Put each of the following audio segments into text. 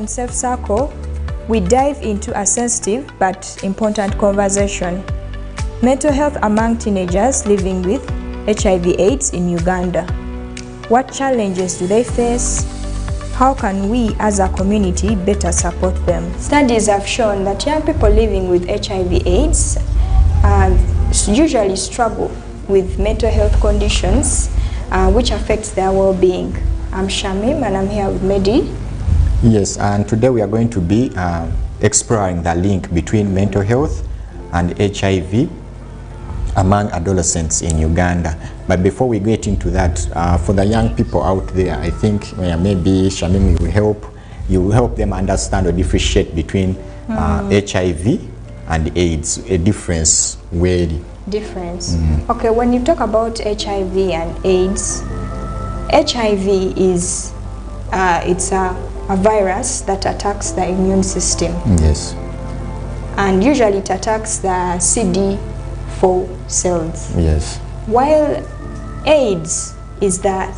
on Safe Circle, we dive into a sensitive but important conversation: mental health among teenagers living with HIV/AIDS in Uganda. What challenges do they face? How can we as a community better support them? Studies have shown that young people living with HIV/AIDS usually struggle with mental health conditions which affects their well-being. I'm Shamim and I'm here with Mehdi. Yes, and today we are going to be exploring the link between mental health and HIV among adolescents in Uganda. But before we get into that, for the young people out there, I think maybe Shamim will help them understand or differentiate between HIV and AIDS, a difference really. Difference. Okay, when you talk about HIV and AIDS, HIV is it's a virus that attacks the immune system. Yes. And usually it attacks the CD4 cells. Yes. While AIDS is the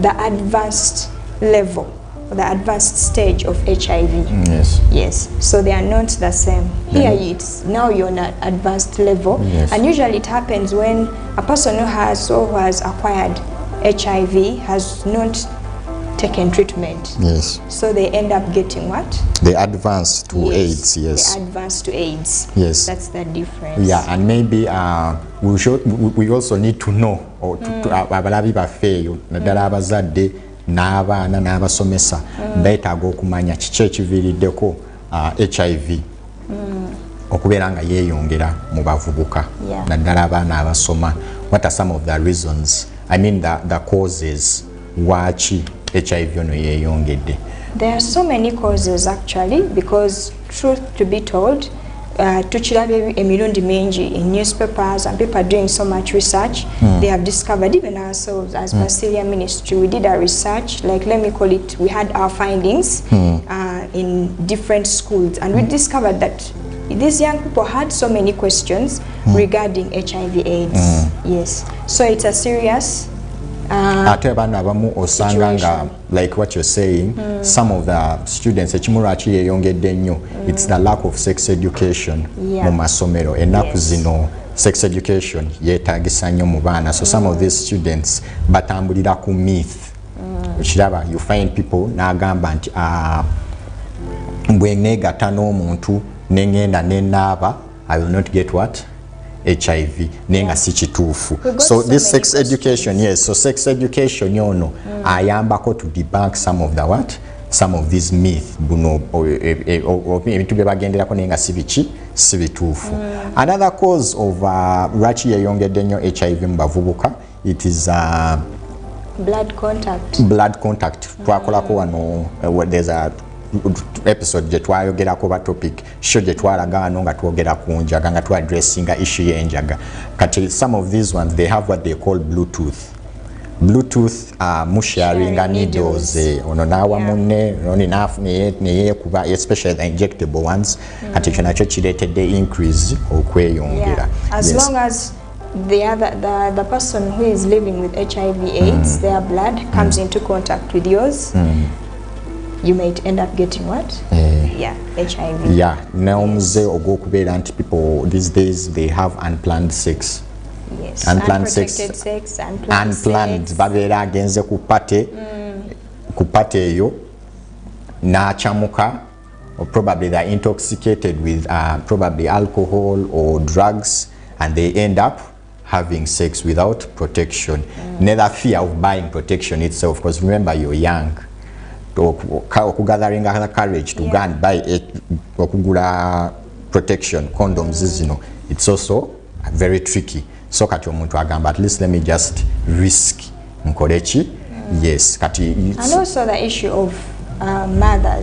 advanced level, the advanced stage of HIV. Yes. Yes. So they are not the same. Here it's now you're on an advanced level. Yes. And usually it happens when a person who has acquired HIV has not taken treatment. Yes. So they end up getting what? They advance to AIDS, yes. They advance to AIDS. Yes. That's the difference. Yeah, and maybe we also need to know, or abalabi bafeeyo naddala abazadde n'abaana n'abasomesa beetaaga okumanya kiki ekiviiriddeko HIV okubeera nga yeeyongera mu bavubuka naddala abaana abasoma. What are some of the reasons, I mean the causes waki HIV ono yeeyongedde? There are so many causes actually, because truth to be told, tukiraba emirundi mingi in newspapers and people are doing so much research. They have discovered, even ourselves as Basilia Ministry, we did our research, like let me call it, we had our findings in different schools, and we discovered that these young people had so many questions regarding HIV/AIDS. Yes, so it's a serious ate abaana abamu osanga nga, like what you're saying, some of the students ekimu lwaki yeeyongedde nnyo, it's the lack of sex education mu masomero. Ennaku zino sex education yeetaagisa nnyo mu baana, so some of these students batambulira ku myth. Kiraba, you find people n'agamba nti bwe neegatta n'omuntu n'engenda n'enaaba, I will not get what? HIV. Nenga si kituufu. So this sex education, yes, so sex education yono ayambako to debunk some of the what? Some of these myths buno ebintu bye bagenderako nenga si bituufu. Another cause of lwaki yeeyongedde nnyo HIV mu bavubuka, it is blood contact. Blood contact. Twakolako wano, there's a episode gye twayogerako ba topic show gye twalaga wano nga twogera ku njaga nga twadressinga issue y'enjaga. Kati some of these ones, they have what they call Bluetooth musharinga needles ono nawa munne oni neye kuba, especially the injectable ones. Kati kyo nakyo kireetedde increase okweyongera. As long as the person who is living with HIV/AIDS, their blood comes into contact with yours, you might end up getting what? HIV. Yeah, n'omuze ogw'okubeera nti people these days they have unplanned sex. Yes, unplanned sex, unplanned babeera agenze ku pate eyo n'achamuka, or probably they're intoxicated with probably alcohol or drugs, and they end up having sex without protection. Neither fear of buying protection itself, because remember you're young. Okugatheringa the courage to go and buy okugula protection condoms zino, it's also very tricky. So kati omuntu agamba, at least let me just risk nkolechi. Yes, kati and also the issue of mother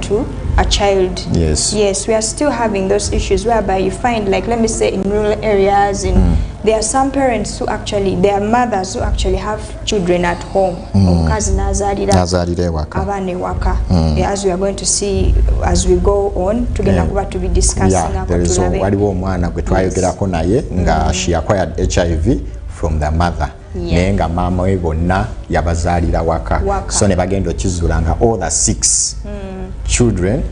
to a child. Yes, we are still having those issues whereby you find, like, let me say in rural areas, there are some parents who actually, there are mothers who actually have children at home. As we are going to see as we go on, to be discussing. There is waliwo omwana gwe twayogerako naye nga she acquired HIV from the mother. naye nga maama we bonna yabazaalira waka so ne bagenda okizuula nga all the 6 children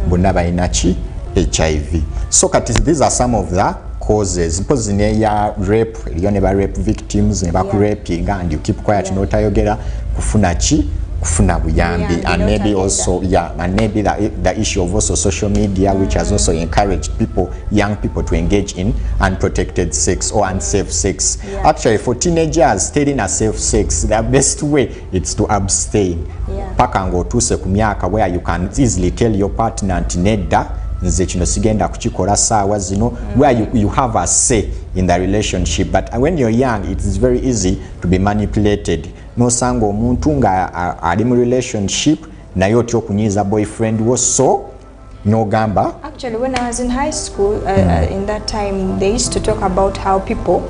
bonna balina ki HIV. So kati these are some of the causes. Mpozi neya rape, eriyo ne ba rape victims ne bakuraping and you keep quiet n'otayogera kufuna ki kufuna buyambi and maybe also and maybe the issue of also social media which has also encouraged young people to engage in unprotected sex or unsafe sex. Actually for teenagers staying a safe sex, the best way is to abstain paka ng'otuuse ku myaka where you can easily tell your partner nti nedda nze kino sigenda kukikola saawa zino where you have a say in the relationship, but when you're young it is very easy to be manipulated. Nosanga omuntu nga ali mu relationship naye otya okunyiiza boyfriend wo so nogamba. Actually when I was in high school in that time they used to talk about how people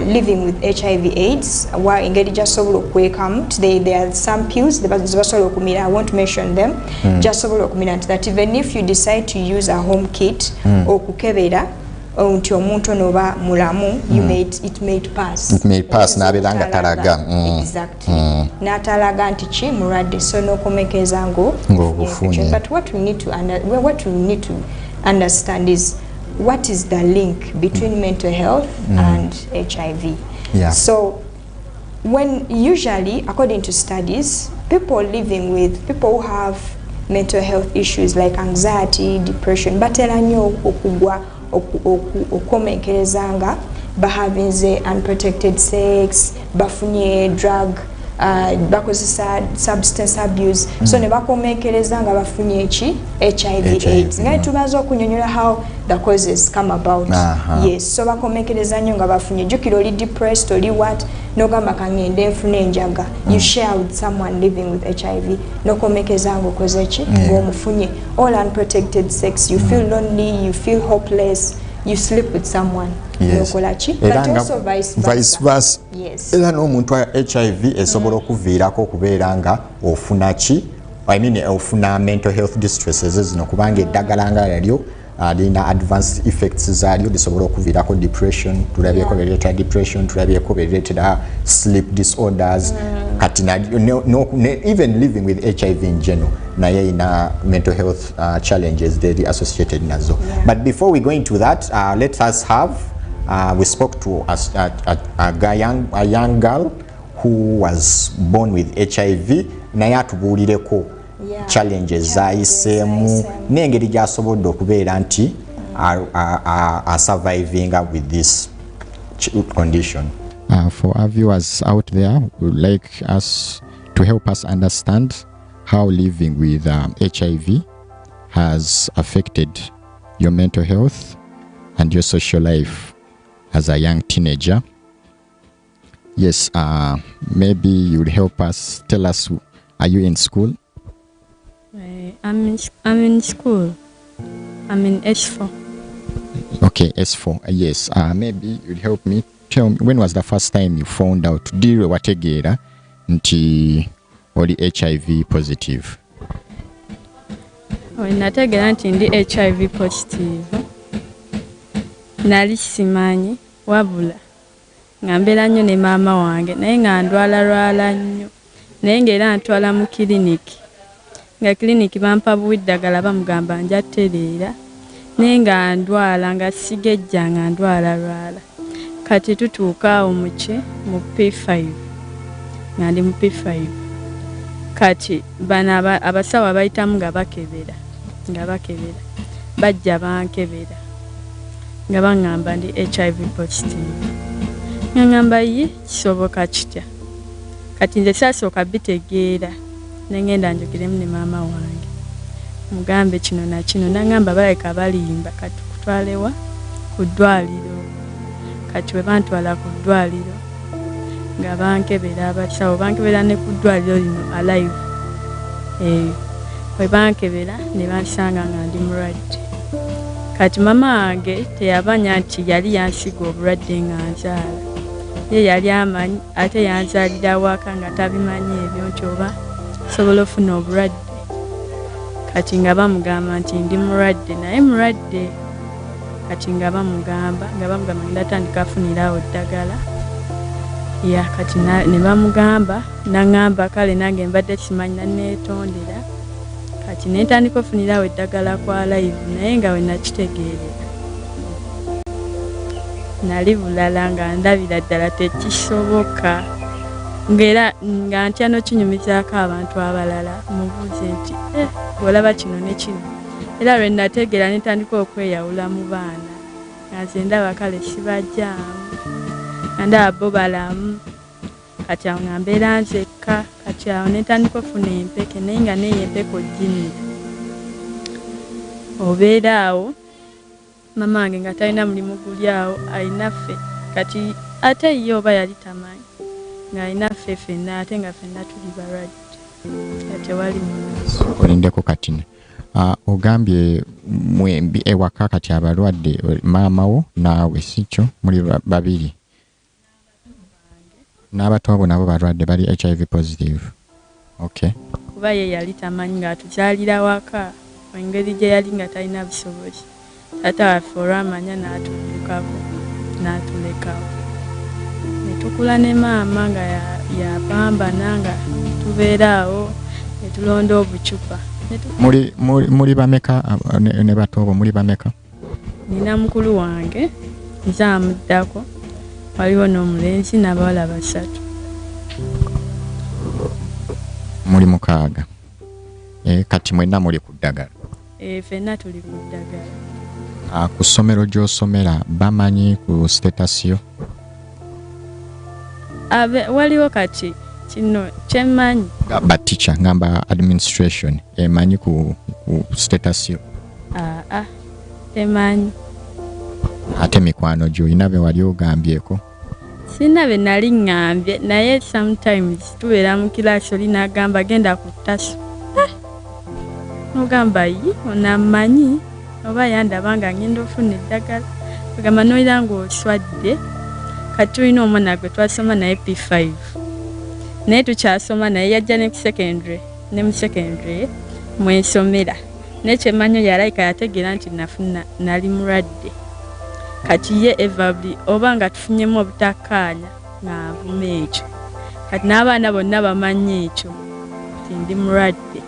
living with HIV/AIDS were engaged just so welcome. There are some pills I won't mention them just so that even if you decide to use a home kit or kukebera nti omuntu noba mulamu it made pass nabelanga talaga exactly natalaga nti ki mulwadde so nokomekeza ng'obufunye. But what we need to understand is what is the link between mental health and HIV. So when usually according to studies people who have mental health issues like anxiety, depression batera nnyo okugwa okukomekerezanga bahavinze unprotected sex, bafunye drug, bakozesa substance abuse, so ne bakomekerezanga bafunye ki HIV/AIDS. Nga tumaze okunyonyola how the causes come about. Yes, so bakomekereza nnyo nga bafunye jukiro oli depressed oli what nogamba kangende nfune enjaga you share with someone living with HIV nokomekezanga okoze ki ng'omufunye all unprotected sex, you feel lonely, you feel hopeless, you sleep with someone. But also vice versa. Yes. Era n'omuntu wa HIV esobola okuviirako okubeera nga ofuna ki ofuna mental health distresses zino kubanga eddagala nga lyo lina advanced effects zaalyo lisobola okuviirako depression, tulabyeko related depression, tulabyeko related sleep disorders, kati even living with HIV in general naye ina mental health challenges daily associated nazo. But before we go into that, let us have we spoke to a young girl who was born with HIV naye atubuulireko challenges zayiseemu n'engeri gy'asobodde okubeera nti are surviving with this condition. For our viewers out there, we would like us to help us understand how living with HIV has affected your mental health and your social life as a young teenager. Yes, maybe you would help us. Tell us, are you in school? I'm in school. I'm in S4. Okay, S4. Yes. Maybe you'd help me. Tell me, when was the first time you found out diri wategeera nti oli HIV positive? When nategeera nti ndi HIV positive, nali simanyi wabula nga mbeera nnyo ne maama wange naye nga ndwala nnyo naye ng'era ntwala mu kiriniki nga kiriniki bampa buwiddagala bamugamba njattereera naye nga ndwala nga sigejja nga ndwala kati tutuuka awo mu P5 nga ndi mu P5 kati bano abasawo bayitamu nga bakebera bajja bankebera nga baŋŋamba ndi HIV positive nga ŋŋamba ye kisoboka kitya kati nze saasooka bitegeera nengenda njogiremu ne maama wange mugambe kino na kino naŋŋamba baleka balimba kati kutwalewa ku ddwaliro kati we bantwala ku ddwaliro nga bankebera abasawo bankebera ne ku ddwaliro lino alive we bankebera ne bansanga nga ndi mulwadde kati mama wange teyabanya nti yali yansiga obulwadde nga nzaala ye yali amanyi ate yanzaalira waka nga tabimanyi ebyo nti oba sobola ofuna obulwadde kati nga bamugamba nti ndi mulwadde naye mulwadde kati nga bamugamba ndatandika afunirawo ddagala ya kati ne bamugamba nangamba kale nange mbadde simanyi neetondera kati netandika ofunirawo eddagala kwa live naye nga we nakitegeerera nali bulala nga ndabira ddala tekisoboka ng'era nga ntya n'okinyumizaako abantu abalala mubuuze nti olaba kino ne kino era lwe nategeera netandika okweyawula mu baana nga nze ndaba kale sibajjaamu nga ndaba bo balamu kati awo nga mbeera nzekka kati awo netandika ofuna empeke naye nga neyo empeke oginira obeera awo mama wange nga talina mulimu guli awo alinaffe kati ate ye oba yali tamanyi nga alinaffe ffenna ate nga ffenna tuli balwadde kati wali munaso olindeko katine ogambye mwembi ewaka kati abalwadde maama wo naawe sikyo muli babiri n'abato abo nabo balwadde bali HIV positive. Okay. Kuba ye yali tamanyi nga tukyalira waka engeri gye yali nga talina busobozi taata waffe olwamanya n'atuddukako n'atulekawo netukula ne maama nga yapambana nga tubeeraawo netulonda obucupa. Muli bameka ne bato bo muli bameka? Nina mukulu wange nze amuddako waliwo n'omulenzi n'abawala 3. Muli 6. Kati mwenna muli ku ddagala? Ffenna tuli ku ddagala. Ku ssomero gy'osomera bamanyi ku status yo? Waliwo kati kino kyemmanyi. Teacher ngamba administration emanyi ku status yo? Temanyi. Ate mikwano gyo olina be wali ogambyeko? Sina be nali ngambye naye sometimes tubeera mu kilaasi oli n'agamba genda ku ttaso. Nogamba yi onamanyi oba yandaba nga ngenda ofuna eddagala ogamba noira ng'oswadde kati tulina omwana gwe twasoma naye P5 naye tukyasoma naye yajja ne mu secondary mwensomera naye kyemanyi yalayika yategeera nti nali mulwadde kati ye evabli oba nga tufunyemu obutakkaanya ng'avuma ekyo kati n'abaana bonna bamanyi ekyo nti ndi mulwadde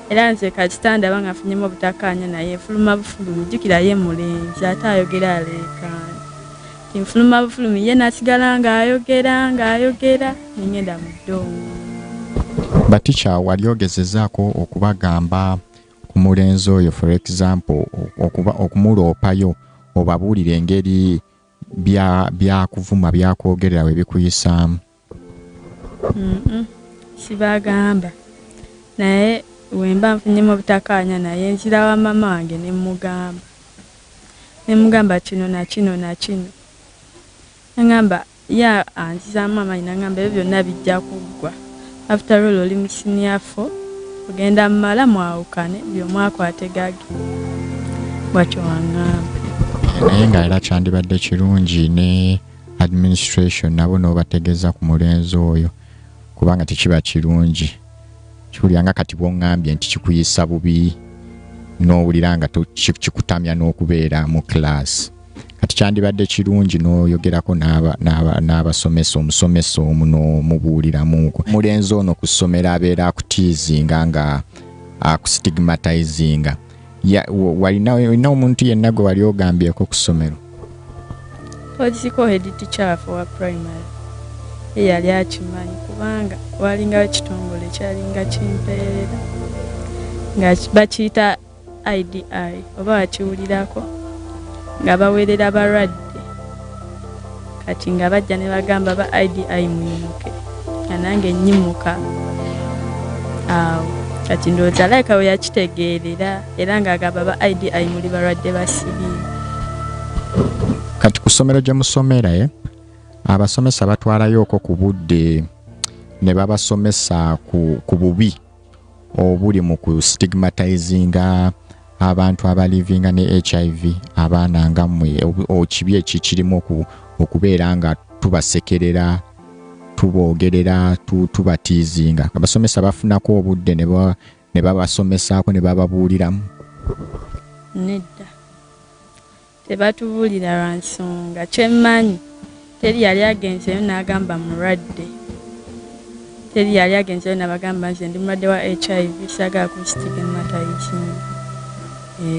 era nze kati tandaba nga afunyemu obutakkaanya naye nfuluma bufulumi jjukira ye mulenzi ate ayogera aleekaana ti nfuluma bufulumi ye nasigala ng'ayogera nengenda mu ddongo. Baticha wali ogezezaako okubagamba ku mulenzi oyo for example okumuloopayo obabuulira engeri byakuvuma byakwogerera we bikuyisaamu? Sibagamba naye wemba nfunyemu obutakkaanya naye nzira wa mama wange nemugamba kino na kino na kino nangamba ya anzizaamu amaanyi nangamba ebyo byonna bijja kuggwa after all oli mu senior 4 ogenda mumala mwawukane byomwakwate gage bwatyo wangamba. Naye nga era kyandibadde kirungi ne administration nabo n'obategeeza ku mulenzi oyo kubanga tekiba kirungi kiwulira kati bw'oŋŋambye nti kikuyisa bubi n'owulira nga kikutamya n'okubeera mu class kati kyandibadde kirungi n'oyogerako n'abasomesa omusomesa omu n'omubuuliramuko mulenzi ono ku ssomero abeera akutiizinga nga akustigmatizinga walina omuntu yenna gwe wali ogambyeko ku ssomero? Poziko head teacher wa primary yali akimanyi kubanga walinga ekitongole kyalinga kimpeerera nga bakiyita IDI oba wakiwulirako nga baweerera balwadde kati nga bajja ne bagamba ba IDI mwimuke nga nange nnyimuka awo kati ndowooza alayika we yakitegeerera era ng'agamba ba IDI muli balwadde basiriimu. Kati ku ssomero gye musomera abasomesa batwalayooko ku budde ne babasomesa ku bubi obuli mu ku stigmatizinga abantu abalivinga ne HIV abaana nga mmwe kibi eki kirimu okubeera nga tubasekerera tuboogerera tubatiizinga abasomesa bafunako obudde ne babasomesaako ne bababuuliramu? Nedda tebatubuulira lwa nsonga kyemmanyi teri yali agenzeyo n'agamba mulwadde, teri yali agenzeyo n'abagamba nze ndi mulwadde wa HIV saagala kustigmatizinga.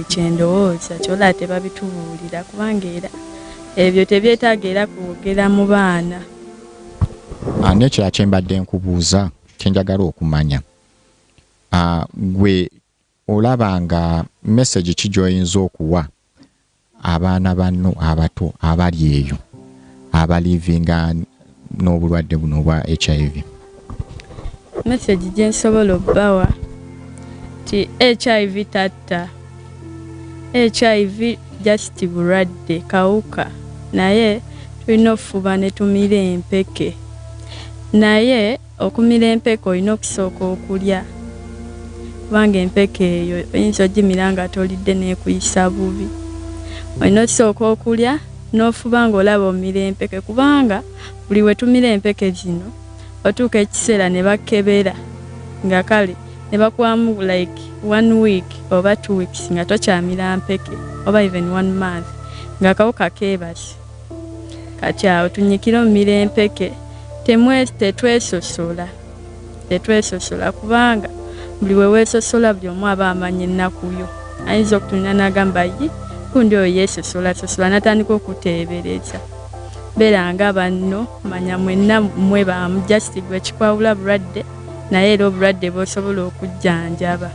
Kyendowooza kyola tebabitubuulira kubanga era ebyo tebyetaaga era kwogera mu baana. N'ekirala kye mbadde nkubuuza kye njagala okumanya, gwe olaba nga message ki gy'oyinza okuwa abaana banno abato abali eyo abalivinga n'obulwadde buno obwa HIV? Message gye nsobola obbawa ti HIV tatta, HIV just bulwadde kawuka, naye tulina okufuba ne tumira empeke, naye okumira empeke olina okusooka okulya kubanga empeke eyo oyinza ogimira nga tolidde n'ekuyisa bubi. Olina okusooka okulya n'ofuba ng'olaba omira empeke kubanga buli we tumira empeke zino otuuka ekiseera ne bakebera nga kale ne bakuwamu like 1 week oba 2 weeks nga tokyamira mpeke oba even 1 month nga kawuka keebase. Kati awo tunyikira omira empeke tetwesosola kubanga buli we weesosola buli omu aba amanya ennaku yo. Ayinza okutunira n'agamba ye gundi oyo yeesosola natandika okuteebereza. Beera nga banno manya mwenna mmwe baamu just gwe kikwawula bulwadde naye era obulwadde bw'osobola okujjanjaba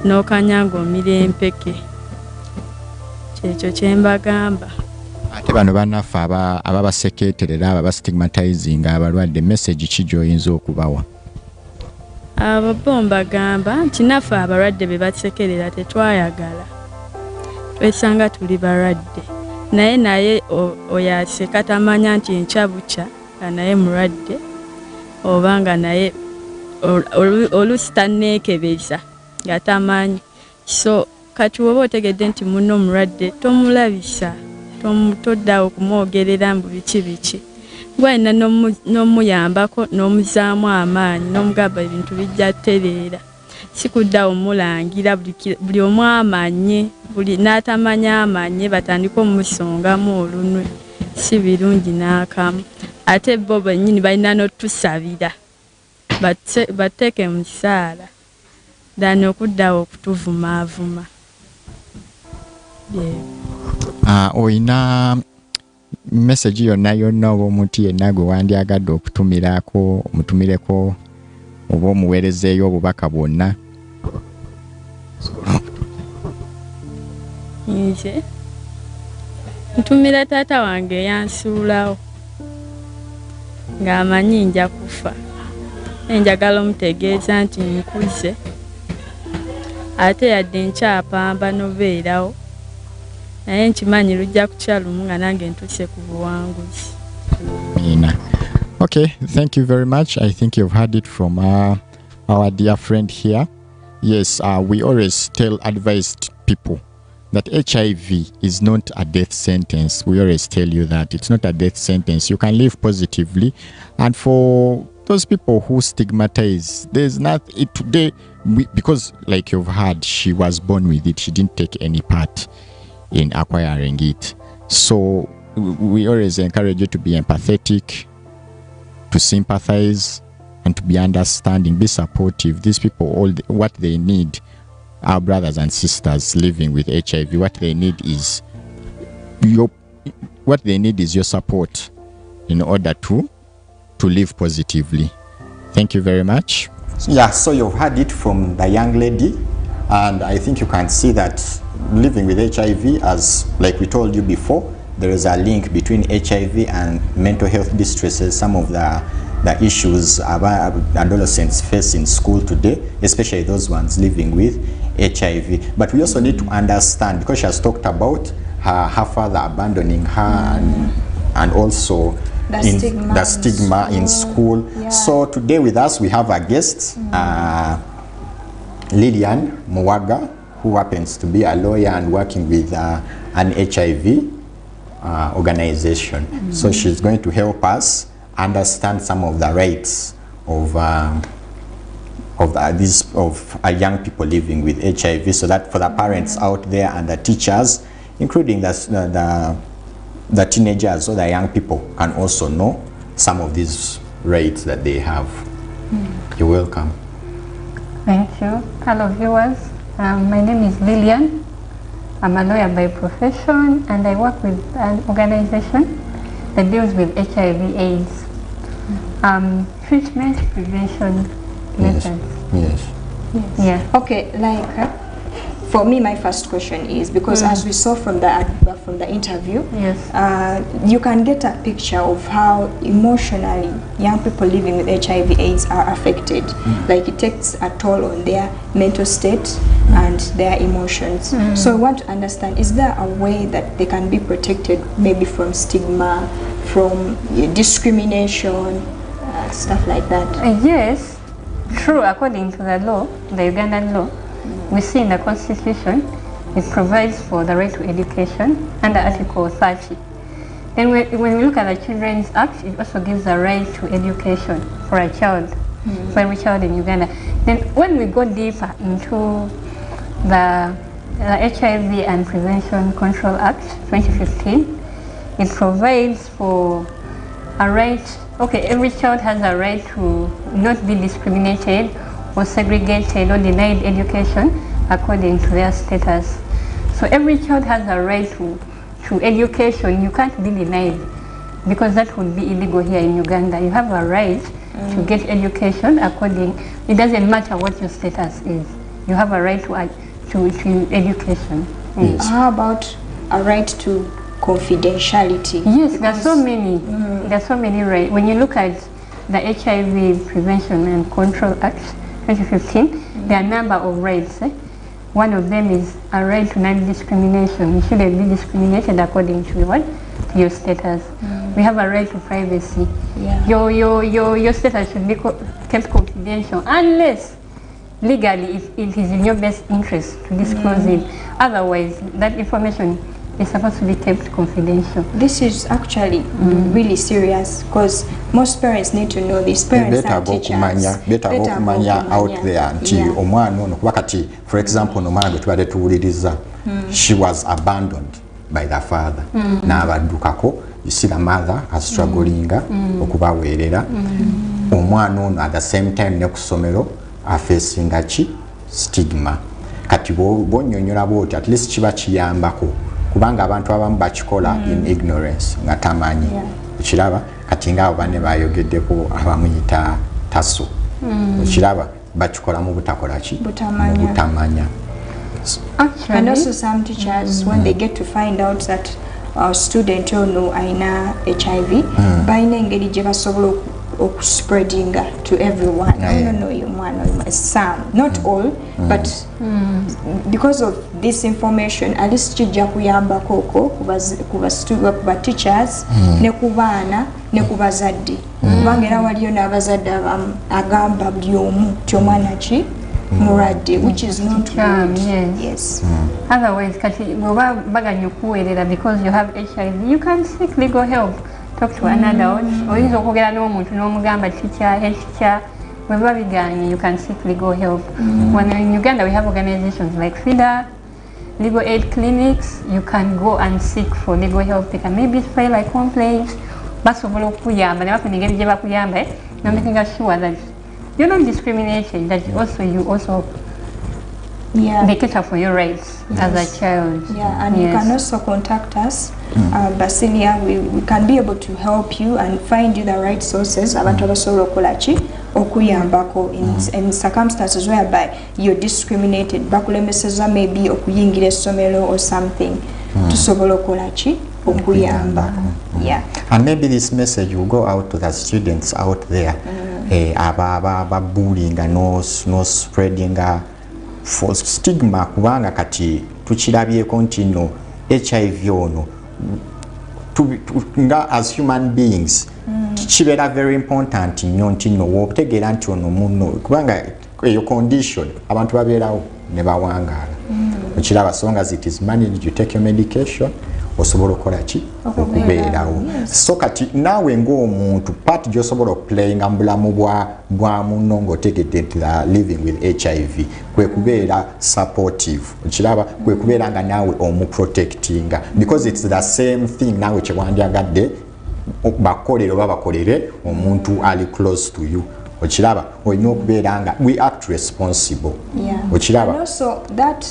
n'okanya ng'omira empeke. Kyekyo kye mbagamba. Ate bano bannaffe ababasekeeterera ababastigmatizinga abalwadde message ki gy'oyinza okubawa? Abo bo mbagamba nti naffe abalwadde be basekerera tetwayagala, twesanga tuli balwadde naye oyo aseka tamanya nti enkya bukya nga naye mulwadde oba nga naye oluusi tanneekebeza nga tamanyi. So kati woba otegedde nti munno mulwadde tomulabisa, toddawo okumwogerera mbu biki gwalina n'omuyambako n'omuzaamu amaanyi n'omugamba ebintu bijja tereera, si kuddawo mulangira buli omu amanye, buli n'atamanya amanye batandika omusongamu olunwe, si birungi n'akamu. Ate bo bennyini balina n'otusabira bateeke mu kisaala ddani okuddawo okutuvumaavuma. Oyina message yonna oba omuntu yenna gwe wandyagadde omutumireko oba omuweerezeeyo obubaka bwonna? Nze ntumira taata wange eyansuulawo ng'amanyi nja kufa, njagala omutegeeza nti nkuze ate yadde nkyapamba n'obeerawo naye nkimanyi lujja kukya lumu nga nange ntuuse ku buwanguzi. Okay, thank you very much. I think you've heard it from our dear friend here. Yes, we always advise people that HIV is not a death sentence. We always tell you that it's not a death sentence. You can live positively. And for those people who stigmatize, there's nothing today, because like you've heard, she was born with it. She didn't take any part in acquiring it. So we always encourage you to be empathetic, to sympathize, and to be understanding, be supportive. These people, what they need, our brothers and sisters living with HIV, what they need is your support in order to live positively. Thank you very much. Yeah, so you've heard it from the young lady, and I think you can see that living with HIV, as like we told you before, there is a link between HIV and mental health distresses, some of the issues adolescents face in school today, especially those ones living with HIV. But we also need to understand, because she has talked about her father abandoning her and also the stigma in school. Yeah. So today with us we have a guest, Lillian Muwaga, who happens to be a lawyer and working with an HIV organization. So she's going to help us understand some of the rights of young people living with HIV, so that for the parents out there and the teachers, including the the teenagers or the young people can also know some of these rights that they have. You're welcome. Thank you. Hello viewers, my name is Lillian. I'm a lawyer by profession and I work with an organization that deals with HIV/AIDS. Treatment, prevention methods. Yes. Yeah. Okay, like for me, my first question is because as we saw from the interview, Yes. You can get a picture of how emotionally young people living with HIV/AIDS are affected. Like it takes a toll on their mental state and their emotions. So I want to understand: is there a way that they can be protected, maybe from stigma, from discrimination, stuff like that? Yes, true. According to the law, the Ugandan law, we see in the Constitution, it provides for the right to education under Article 30. Then when we look at the Children's Act, it also gives a right to education for a child, for every child in Uganda. Then when we go deeper into the HIV and Prevention Control Act 2015, it provides for a right, okay, every child has a right to not be discriminated or segregated or denied education according to their status. So every child has a right to education. You can't be denied because that would be illegal here in Uganda. You have a right to get education according, it doesn't matter what your status is. You have a right to education. Yes. How about a right to confidentiality? Yes, there are so many. There are so many rights. When you look at the HIV Prevention and Control Act 2015, there are a number of rights. One of them is a right to non-discrimination. You shouldn't be discriminated according to what? To your status. We have a right to privacy. Yeah. Your status should be kept confidential unless legally it is in your best interest to disclose it. Otherwise, that information is supposed to be kept confidential. This is actually really serious because most parents need to know this. Parents and teachers. Better okumanya out there nti omwana ono kuba kati for example nomwana gwe tubadde tuwuliriza she was abandoned by the father n'abaddukako. You see the mother has strugglinga okubaweerera omwana ono at the same time ne ku ssomero afeesinga ki stigma. Kati bw'onnyonnyola bw'oti at least kiba kiyambako kubanga abantu abamu bakikola in ignorance nga tamanyi ekiraba kati ngaabo banne bayogeddeko abamuyita taso ekiraba bakikola mu butakola ki butamanya. And also some teachers when they get to find out that our student ono aina HIV baina engeri gye basobola spreading to everyone. Some, not all, but because of this information, at least kijja kuyamba koko kuba teachers ne kubaana ne kubazadde. Kubanga era waliyo n'abazadde agamba buli omu ti omwana ki mulwadde, which is not good. Yes. Otherwise, kati bw'oba baganya okuweerera because you have HIV, you can seek legal help. Talk to an adult, oyinza okwogera n'omuntu n'omugamba teacher, wherever biganye, you can seek legal help. When in Uganda we have organizations like FIDA, legal aid clinics, you can go and seek for legal help. They can maybe file a complaint, basobola okuyamba, ne bafuna engeri gye bakuyamba, making sure that you're not discriminated, that you also they cater for your rights as a child. Yeah, and you can also contact us. Basilia, we can be able to help you and find you the right sources abantu abasobola okukola ki okuyambako in circumstances whereby you're discriminated, bakulemeseza maybe okuyingira essomero or something, tusobola okukola ki okuyambako. Yeah. And maybe this message will go out to the students out there aba bullying and no spreading false stigma kubanga kati tukirabyeko nti no HIV ono nga as human beings kibeera very important nnyo nti no wotegeera nti ono muno kubanga eyo condition abantu babeerawo ne bawangaala okiraba so long as it is managed, you take your medication osobola okukola ki okubeerawo so kati naawe ng'omuntu part gy'osobola okuplayinga mu bulamu bwa munno ng'otegedde living with HIV kwe kubeera supportive okiraba kwe kubeera nga naawe omuprotectinga because it's the same thing naawe kyewandyagadde bakolere oba bakolere omuntu ali close to you ochiraba olina okubeera nga we act responsible ochiraba also that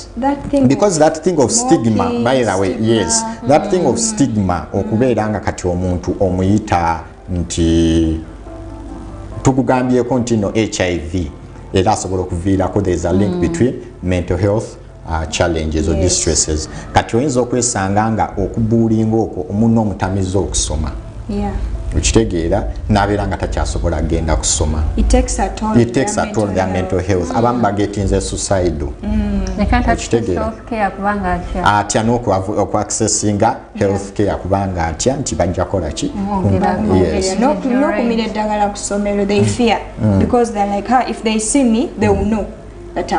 thing because that thing of stigma by the way yes that thing of stigma okubeera nga kati omuntu omuyita nti tukugambyeko nti no HIV era asobola okuviirako there is a link between mental health challenges or distresses kati oyinza okwesanga nga okubuulinga okwo omuntu omutamiza okusoma ukitegeera nabeera nga takyasobola agenda kusoma it takes a toll on their mental health abamu bagetinze suicidal atya n'okuaccessinga health care kubanga atya nti bajja kola ki n'okumira eddagala ku ssomero they fear because they're like if they see me they will know that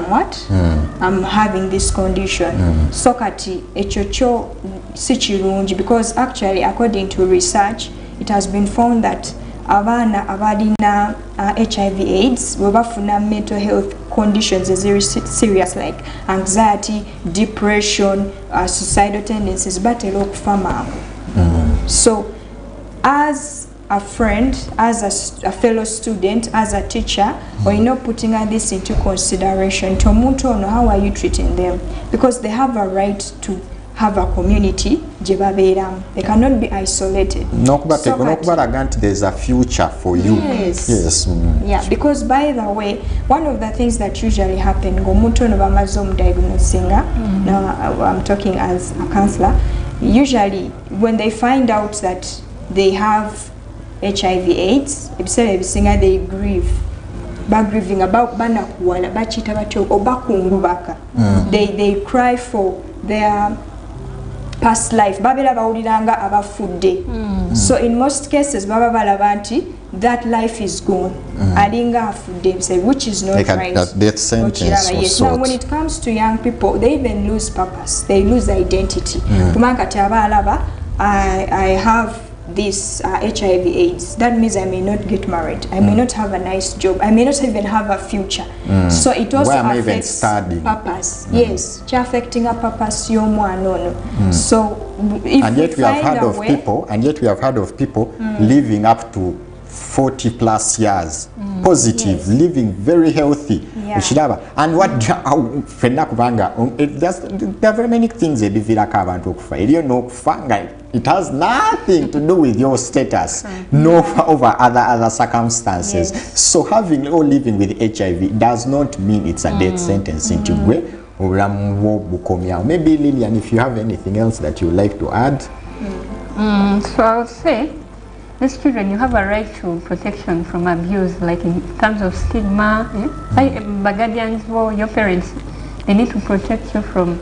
I'm having this condition so kati ekyo kyo si kirungi because actually according to research it has been found that abaana abalina HIV AIDS webafuna mental health conditions is very serious like anxiety, depression, suicidal tendencies batera okufa mangu so as a friend, as a fellow student, as a teacher, or you know putting this into consideration to omuntu ono how are you treating them because they have a right to have a community they cannot be isolated there's a future for you yeah because by the way one of the things that usually happen ngomuntu ono bamaze omudiagnosinga now I'm talking as a counselor usually when they find out that they have HIV AIDS ebiseera ebisinga they grieve grieving about banakuwala bakiyita batyo oba kungubaka they cry for their past life babera bawuliranga abafudde so in most cases baba balaba nti that life is gone alinga afudde which is not like right that death sentence yes now when it comes to young people they even lose purpose they lose identity kubanga kati abalaba I have this HIV AIDS that means I may not get married I may not have a nice job I may not even have a future so it also affects purpose yes it's affecting a purpose y'omwana ono so if and yet we have heard of people living up to 40 plus years positive living very healthy and what fenna kubanga there are very many things ebivirako abantu okufa eriyo n'okufa nga it has nothing to do with your status no over other circumstances so having or living with HIV does not mean it's a death sentence into gwe obulamu bwo bukomyawo maybe Lillian if you have anything else that you would like to add so I would say these children, you have a right to protection from abuse, like in terms of stigma. Guardians, well, your parents, they need to protect you from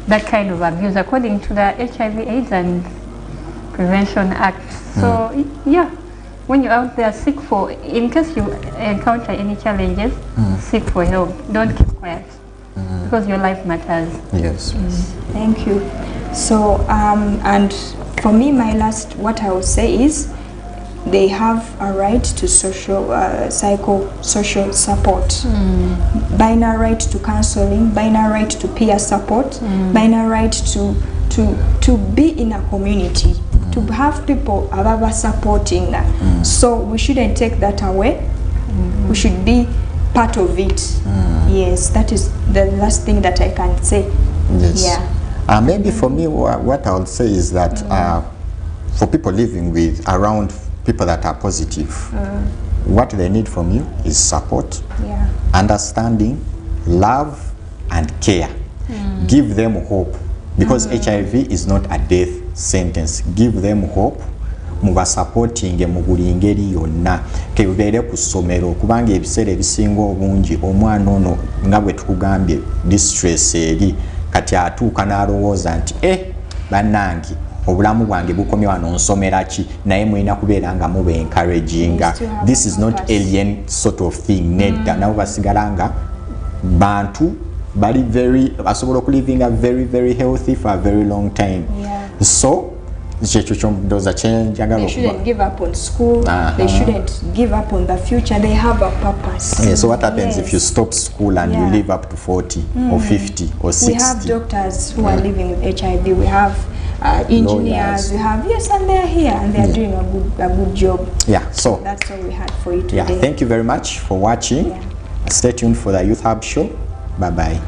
that kind of abuse according to the HIV/AIDS and Prevention Act. So, yeah, when you're out there, seek for, in case you encounter any challenges, seek for help. Don't keep quiet because your life matters. Yes. Thank you. So, and for me, my last, what I would say is, they have a right to social, psychosocial support, binary right to counseling, binary right to peer support, binary right to be in a community, to have people above us supporting that. So we shouldn't take that away. We should be part of it. Yes, that is the last thing that I can say. Yes. Yeah. Maybe for me, what I would say is that for people living with around people that are positive, what they need from you is support, understanding, love, and care. Give them hope, because HIV is not a death sentence. Give them hope. Muba supporting mu buli ngeri yonna kebeere ku ssomero kubanga ebiseera ebisinga obungi omwana ono nga bwe tukugambye distress eri kati atuuka n'alowooza nti bannange obulamu bwange bukomye wano nsomera ki naye mulina kubeera nga mube encouraginga. This is not alien sort of thing. Nedda nabo basigala nga bantu bali basobola okulivinga very healthy for a very long time. So they shouldn't give up on school. They shouldn't give up on the future. They have a purpose. Yeah, so what happens if you stop school and you live up to 40 or 50 or 60? We have doctors who are living with HIV. We have engineers. We have, and they're here and they're doing a good job. Yeah, so that's all we had for you today. Yeah, thank you very much for watching. Stay tuned for the Youth Hub show. Bye-bye.